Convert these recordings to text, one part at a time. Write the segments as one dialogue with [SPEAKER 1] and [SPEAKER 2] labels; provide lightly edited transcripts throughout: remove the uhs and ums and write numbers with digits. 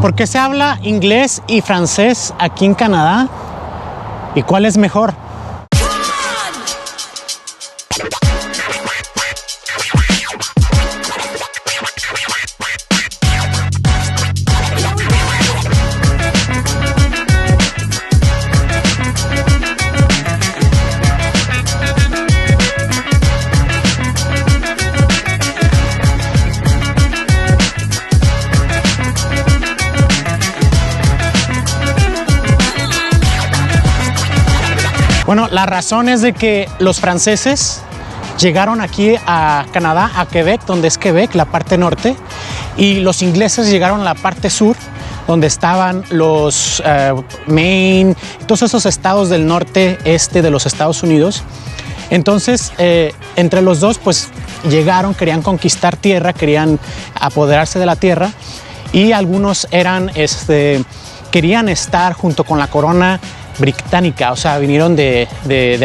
[SPEAKER 1] ¿Por qué se habla inglés y francés aquí en Canadá? ¿Y cuál es mejor? Bueno, la razón es de que los franceses llegaron aquí a Canadá, a Quebec, donde es Quebec, la parte norte, y los ingleses llegaron a la parte sur, donde estaban los Maine, todos esos estados del norte, este de los Estados Unidos. Entonces, entre los dos, pues llegaron, querían conquistar tierra, querían apoderarse de la tierra, y algunos eran, querían estar junto con la corona británica, o sea, vinieron de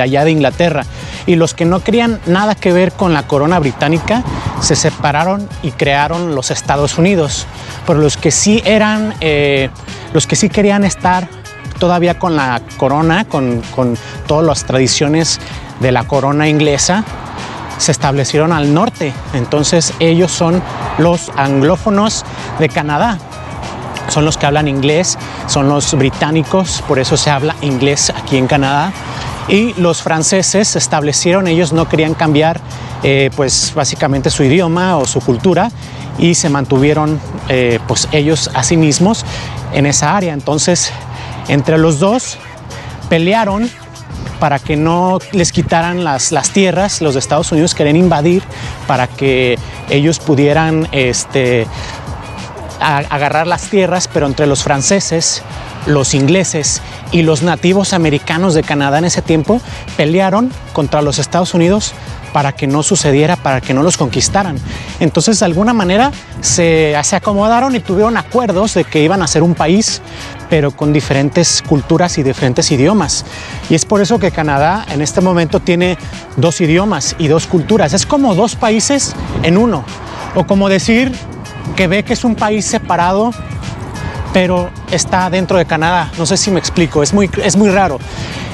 [SPEAKER 1] allá de Inglaterra, y los que no querían nada que ver con la corona británica se separaron y crearon los Estados Unidos. Pero los que sí eran, los que sí querían estar todavía con la corona, con todas las tradiciones de la corona inglesa, se establecieron al norte. Entonces ellos son los anglófonos de Canadá. Son los que hablan inglés, son los británicos, por eso se habla inglés aquí en Canadá. Y los franceses se establecieron, ellos no querían cambiar pues básicamente su idioma o su cultura, y se mantuvieron pues ellos a sí mismos en esa área. Entonces entre los dos pelearon para que no les quitaran las tierras. Los de Estados Unidos querían invadir para que ellos pudieran agarrar las tierras, pero entre los franceses, los ingleses y los nativos americanos de Canadá en ese tiempo pelearon contra los Estados Unidos para que no sucediera, para que no los conquistaran. Entonces de alguna manera se acomodaron y tuvieron acuerdos de que iban a ser un país, pero con diferentes culturas y diferentes idiomas. Y es por eso que Canadá en este momento tiene dos idiomas y dos culturas. Es como dos países en uno, o como decir Quebec es un país separado, pero está dentro de Canadá. No sé si me explico, es muy raro.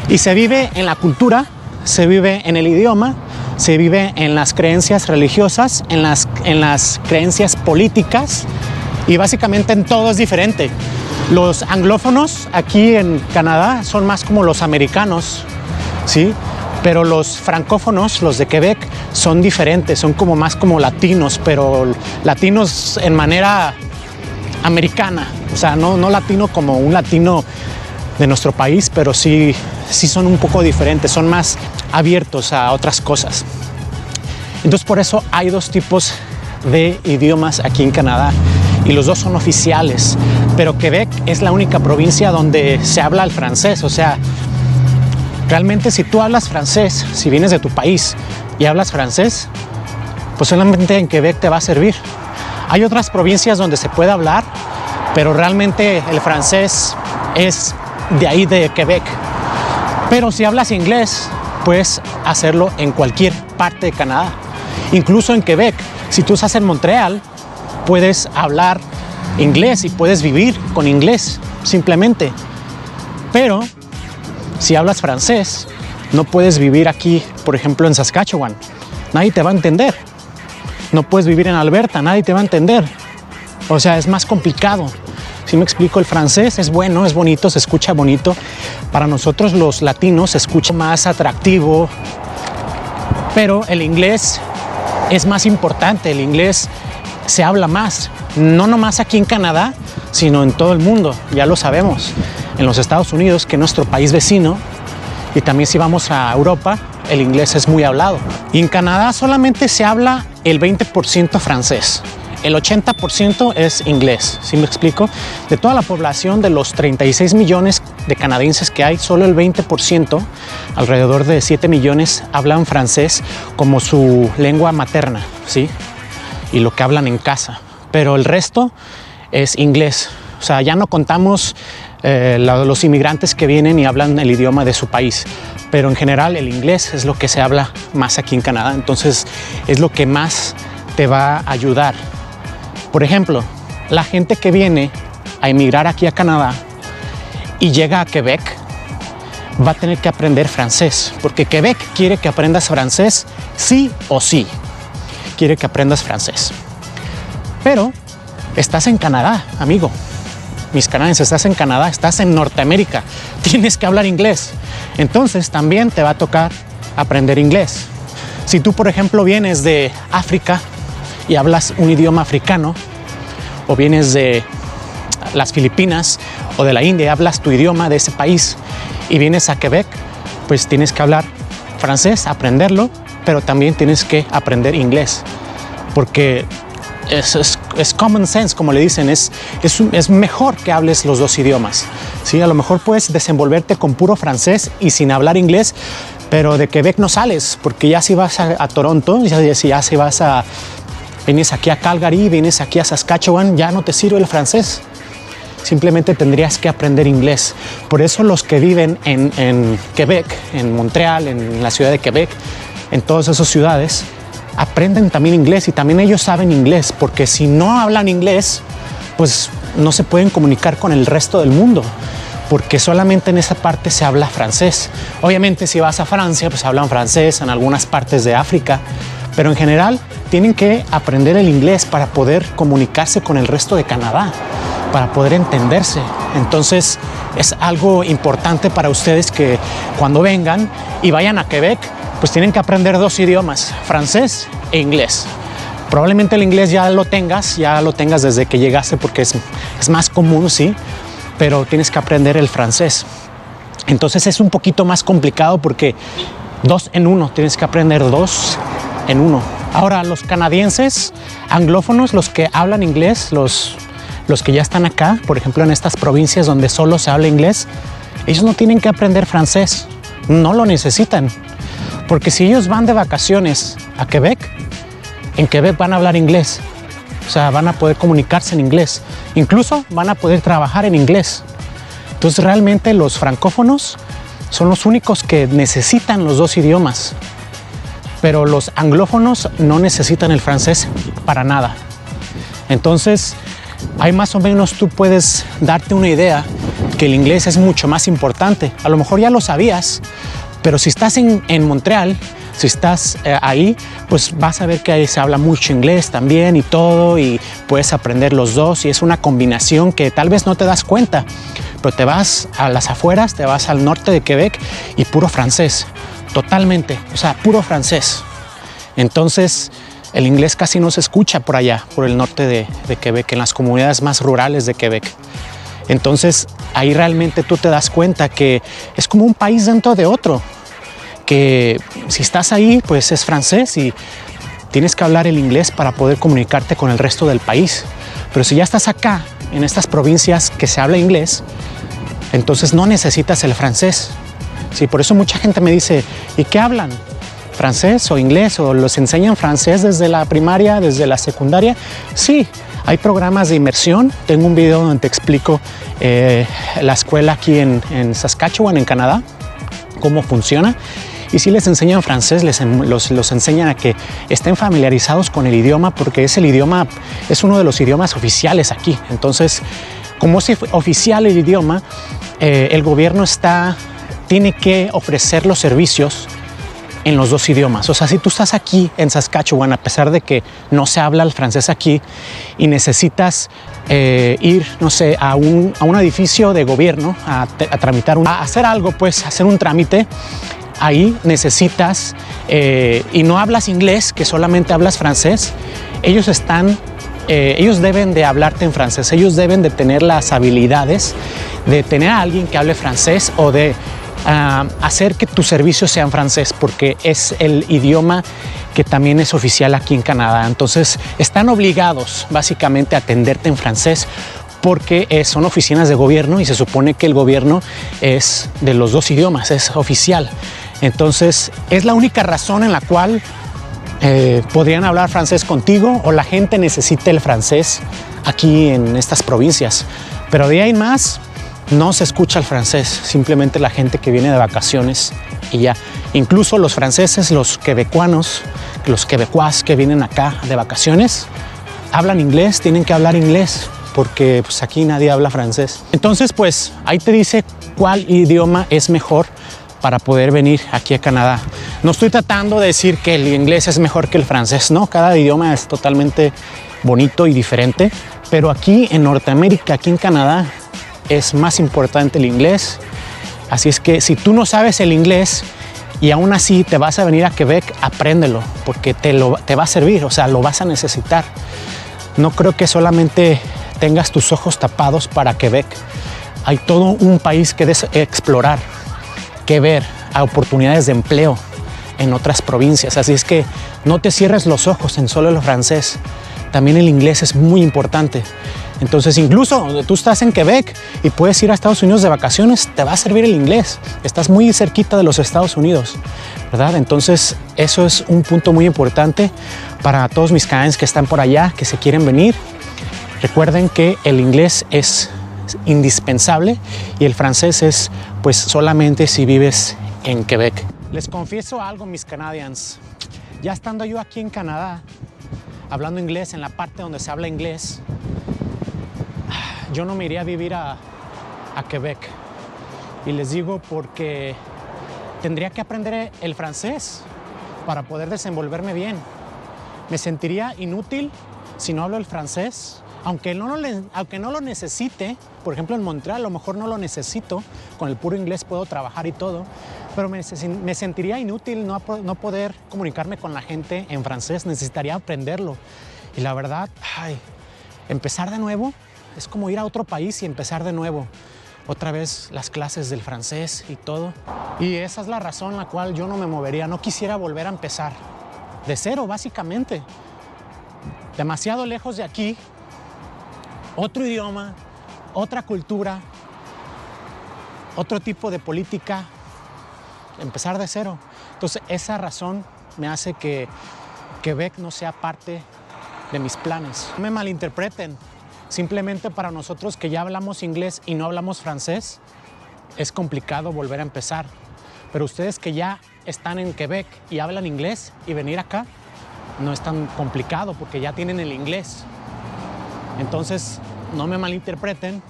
[SPEAKER 1] Y se vive en la cultura, se vive en el idioma, se vive en las creencias religiosas, en las creencias políticas, y básicamente en todo es diferente. Los anglófonos aquí en Canadá son más como los americanos, ¿sí? Pero los francófonos, los de Quebec, son diferentes, son como más como latinos, pero latinos en manera americana. O sea, no latino como un latino de nuestro país, pero sí son un poco diferentes, son más abiertos a otras cosas. Entonces por eso hay dos tipos de idiomas aquí en Canadá, y los dos son oficiales, pero Quebec es la única provincia donde se habla el francés. O sea, realmente si tú hablas francés, si vienes de tu país y hablas francés, pues solamente en Quebec te va a servir. Hay otras provincias donde se puede hablar, pero realmente el francés es de ahí, de Quebec. Pero si hablas inglés, puedes hacerlo en cualquier parte de Canadá. Incluso en Quebec, si tú estás en Montreal, puedes hablar inglés y puedes vivir con inglés, simplemente. Pero si hablas francés, no puedes vivir aquí, por ejemplo, en Saskatchewan. Nadie te va a entender. No puedes vivir en Alberta, nadie te va a entender. O sea, es más complicado. Si me explico, el francés es bueno, es bonito, se escucha bonito. Para nosotros los latinos se escucha más atractivo. Pero el inglés es más importante, el inglés se habla más. No nomás aquí en Canadá, sino en todo el mundo, ya lo sabemos. En los Estados Unidos, que es nuestro país vecino, y también si vamos a Europa, el inglés es muy hablado. Y en Canadá solamente se habla el 20% francés. El 80% es inglés, ¿sí me explico? De toda la población, de los 36 millones de canadienses que hay, solo el 20%, alrededor de 7 millones, hablan francés como su lengua materna, ¿sí? Y lo que hablan en casa. Pero el resto es inglés. O sea, ya no contamos los inmigrantes que vienen y hablan el idioma de su país. Pero en general el inglés es lo que se habla más aquí en Canadá. Entonces es lo que más te va a ayudar. Por ejemplo, la gente que viene a emigrar aquí a Canadá y llega a Quebec, va a tener que aprender francés, porque Quebec quiere que aprendas francés sí o sí. Quiere que aprendas francés. Pero estás en Canadá, amigo. Mis canadienses, estás en Canadá, estás en Norteamérica. Tienes que hablar inglés. Entonces también te va a tocar aprender inglés. Si tú, por ejemplo, vienes de África y hablas un idioma africano, o vienes de las Filipinas o de la India y hablas tu idioma de ese país y vienes a Quebec, pues tienes que hablar francés, aprenderlo, pero también tienes que aprender inglés, porque es common sense, como le dicen, es mejor que hables los dos idiomas. ¿Sí? A lo mejor puedes desenvolverte con puro francés y sin hablar inglés, pero de Quebec no sales, porque ya si vas a Toronto, ya si vas a... vienes aquí a Calgary, vienes aquí a Saskatchewan, ya no te sirve el francés. Simplemente tendrías que aprender inglés. Por eso los que viven en Quebec, en Montreal, en la ciudad de Quebec, en todas esas ciudades, aprenden también inglés y también ellos saben inglés, porque si no hablan inglés, pues no se pueden comunicar con el resto del mundo, porque solamente en esa parte se habla francés. Obviamente si vas a Francia, pues hablan francés, en algunas partes de África, pero en general tienen que aprender el inglés para poder comunicarse con el resto de Canadá, para poder entenderse. Entonces es algo importante para ustedes que cuando vengan y vayan a Quebec, pues tienen que aprender dos idiomas, francés e inglés. Probablemente el inglés ya lo tengas desde que llegaste, porque es más común, sí, pero tienes que aprender el francés. Entonces es un poquito más complicado porque 2 en 1, tienes que aprender 2 en 1. Ahora, los canadienses anglófonos, los que hablan inglés, los que ya están acá, por ejemplo en estas provincias donde solo se habla inglés, ellos no tienen que aprender francés, no lo necesitan, porque si ellos van de vacaciones a Quebec, en Quebec van a hablar inglés, o sea, van a poder comunicarse en inglés, incluso van a poder trabajar en inglés. Entonces realmente los francófonos son los únicos que necesitan los dos idiomas, pero los anglófonos no necesitan el francés para nada. Entonces ahí más o menos tú puedes darte una idea que el inglés es mucho más importante. A lo mejor ya lo sabías, pero si estás en Montreal, si estás ahí, pues vas a ver que ahí se habla mucho inglés también y todo, y puedes aprender los dos, y es una combinación que tal vez no te das cuenta, pero te vas a las afueras, te vas al norte de Quebec y puro francés, totalmente, o sea, puro francés. Entonces el inglés casi no se escucha por allá, por el norte de Quebec, en las comunidades más rurales de Quebec. Entonces ahí realmente tú te das cuenta que es como un país dentro de otro, que si estás ahí pues es francés y tienes que hablar el inglés para poder comunicarte con el resto del país. Pero si ya estás acá, en estas provincias que se habla inglés, entonces no necesitas el francés. Sí, por eso mucha gente me dice, ¿y qué hablan? ¿Francés o inglés? ¿O los enseñan francés desde la primaria, desde la secundaria? Sí, hay programas de inmersión. Tengo un video donde te explico la escuela aquí en Saskatchewan, en Canadá, cómo funciona. Y si les enseñan francés, los enseñan a que estén familiarizados con el idioma, porque es uno de los idiomas oficiales aquí. Entonces, como es oficial el idioma, el gobierno tiene que ofrecer los servicios en los dos idiomas. O sea, si tú estás aquí en Saskatchewan, a pesar de que no se habla el francés aquí, y necesitas ir, no sé, a un edificio de gobierno a tramitar, a hacer algo, pues hacer un trámite, ahí necesitas, y no hablas inglés, que solamente hablas francés, ellos deben de hablarte en francés, ellos deben de tener las habilidades de tener a alguien que hable francés, o de hacer que tu servicio sea en francés, porque es el idioma que también es oficial aquí en Canadá. Entonces están obligados básicamente a atenderte en francés, porque son oficinas de gobierno y se supone que el gobierno es de los dos idiomas, es oficial. Entonces es la única razón en la cual podrían hablar francés contigo, o la gente necesita el francés aquí en estas provincias. Pero de ahí en más no se escucha el francés, simplemente la gente que viene de vacaciones y ya. Incluso los franceses, los quebecuanos, los quebecuas que vienen acá de vacaciones, hablan inglés, tienen que hablar inglés, porque pues aquí nadie habla francés. Entonces pues ahí te dice cuál idioma es mejor para poder venir aquí a Canadá. No estoy tratando de decir que el inglés es mejor que el francés, no, cada idioma es totalmente bonito y diferente, pero aquí en Norteamérica, aquí en Canadá, es más importante el inglés. Así es que si tú no sabes el inglés y aún así te vas a venir a Quebec, apréndelo, porque te va a servir, o sea, lo vas a necesitar. No creo que solamente tengas tus ojos tapados para Quebec. Hay todo un país que explorar, que ver, a oportunidades de empleo en otras provincias. Así es que no te cierres los ojos en solo el francés. También el inglés es muy importante. Entonces, incluso tú estás en Quebec y puedes ir a Estados Unidos de vacaciones, te va a servir el inglés. Estás muy cerquita de los Estados Unidos, ¿verdad? Entonces, eso es un punto muy importante para todos mis canadienses que están por allá, que se quieren venir. Recuerden que el inglés es indispensable y el francés es pues solamente si vives en Quebec. Les confieso algo, mis canadians. Ya estando yo aquí en Canadá, hablando inglés en la parte donde se habla inglés, yo no me iría a vivir a Quebec. Y les digo porque tendría que aprender el francés para poder desenvolverme bien. Me sentiría inútil si no hablo el francés. Aunque no lo necesite, por ejemplo en Montreal a lo mejor no lo necesito, con el puro inglés puedo trabajar y todo, pero me sentiría inútil no poder comunicarme con la gente en francés, necesitaría aprenderlo. Y la verdad, empezar de nuevo es como ir a otro país y empezar de nuevo. Otra vez las clases del francés y todo. Y esa es la razón la cual yo no me movería, no quisiera volver a empezar de cero básicamente. Demasiado lejos de aquí. Otro idioma, otra cultura, otro tipo de política, empezar de cero. Entonces, esa razón me hace que Quebec no sea parte de mis planes. No me malinterpreten, simplemente para nosotros que ya hablamos inglés y no hablamos francés, es complicado volver a empezar. Pero ustedes que ya están en Quebec y hablan inglés y venir acá, no es tan complicado porque ya tienen el inglés. Entonces, no me malinterpreten,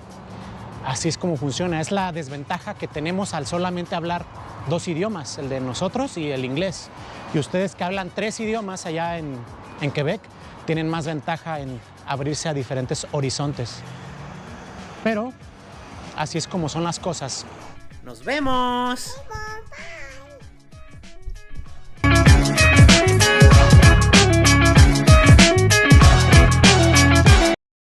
[SPEAKER 1] así es como funciona. Es la desventaja que tenemos al solamente hablar dos idiomas, el de nosotros y el inglés. Y ustedes que hablan 3 idiomas allá en Quebec, tienen más ventaja en abrirse a diferentes horizontes. Pero así es como son las cosas.
[SPEAKER 2] ¡Nos vemos!